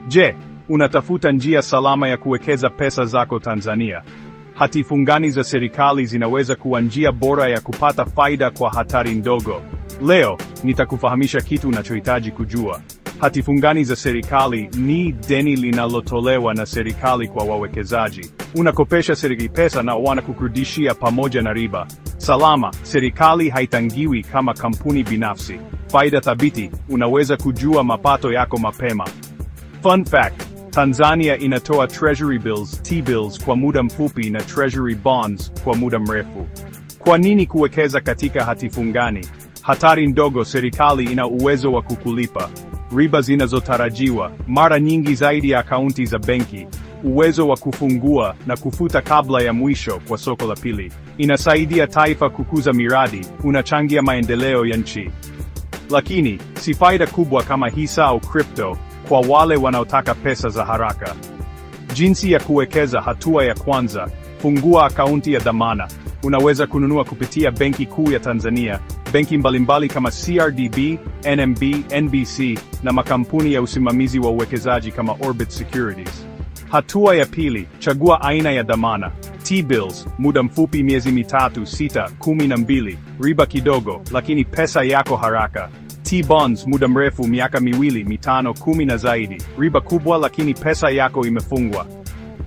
Je, unatafuta njia salama ya kuwekeza pesa zako Tanzania? Hati fungani za serikali zinaweza kuwa njia bora ya kupata faida kwa hatari ndogo. Leo, nitakufahamisha kitu unachohitaji kujua. Hati fungani za serikali ni deni linalotolewa na serikali kwa wawekezaji. Unakopesha serikali pesa na wanakukurudishia pamoja na riba. Salama, serikali haitangiwi kama kampuni binafsi. Faida thabiti, unaweza kujua mapato yako mapema. Fun fact, Tanzania inatoa Treasury Bills, T-bills kwa muda mfupi na Treasury Bonds kwa muda mrefu. Kwa nini kuwekeza katika hati fungani? Hatari ndogo, serikali ina uwezo wa kukulipa. Riba zinazotarajiwa, mara nyingi zaidi ya akaunti za benki. Uwezo wa kufungua na kufuta kabla ya mwisho kwa soko la pili. Inasaidia taifa kukuza miradi, unachangia maendeleo ya nchi. Lakini, si faida kubwa kama hisa au crypto, kwa wale wanaotaka pesa za haraka. Jinsi ya kuwekeza: hatua ya kwanza, fungua akaunti ya dhamana. Unaweza kununua kupitia Benki Kuu ya Tanzania, benki mbalimbali kama CRDB, NMB, NBC, na makampuni ya usimamizi wa uwekezaji kama Orbit Securities. Hatua ya pili, chagua aina ya dhamana. T-bills, muda mfupi miezi 3, 6, 12, riba kidogo, lakini pesa yako haraka. T-bonds, muda mrefu miaka 2, 5, 10 na zaidi, riba kubwa lakini pesa yako imefungwa.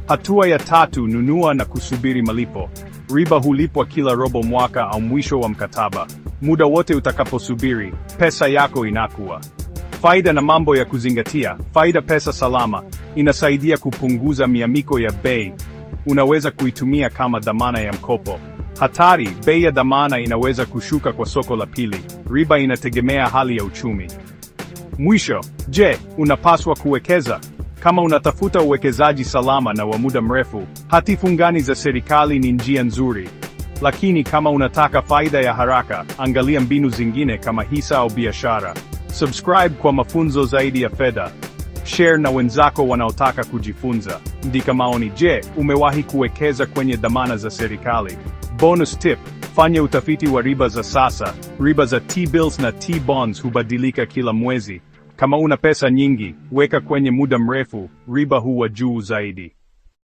Hatua ya tatu, nunua na kusubiri malipo. Riba hulipwa kila robo mwaka au mwisho wa mkataba. Muda wote utakaposubiri, pesa yako inakuwa. Faida na mambo ya kuzingatia. Faida: pesa salama, inasaidia kupunguza miamiko ya bei. Unaweza kuitumia kama dhamana ya mkopo. Hatari: bei ya dhamana inaweza kushuka kwa soko la pili. Riba inategemea hali ya uchumi. Mwisho, je, unapaswa kuwekeza? Kama unatafuta uwekezaji salama na wa muda mrefu, hati fungani za serikali ni njia nzuri. Lakini kama unataka faida ya haraka, angalia mbinu zingine kama hisa au biashara. Subscribe kwa mafunzo zaidi ya fedha. Share na wenzako wanaotaka kujifunza. Andika maoni: je, umewahi kuwekeza kwenye dhamana za serikali? Bonus tip: fanya utafiti wa riba za sasa. Riba za T-bills na T-bonds hubadilika kila mwezi. Kama una pesa nyingi, weka kwenye muda mrefu, riba huwa juu zaidi.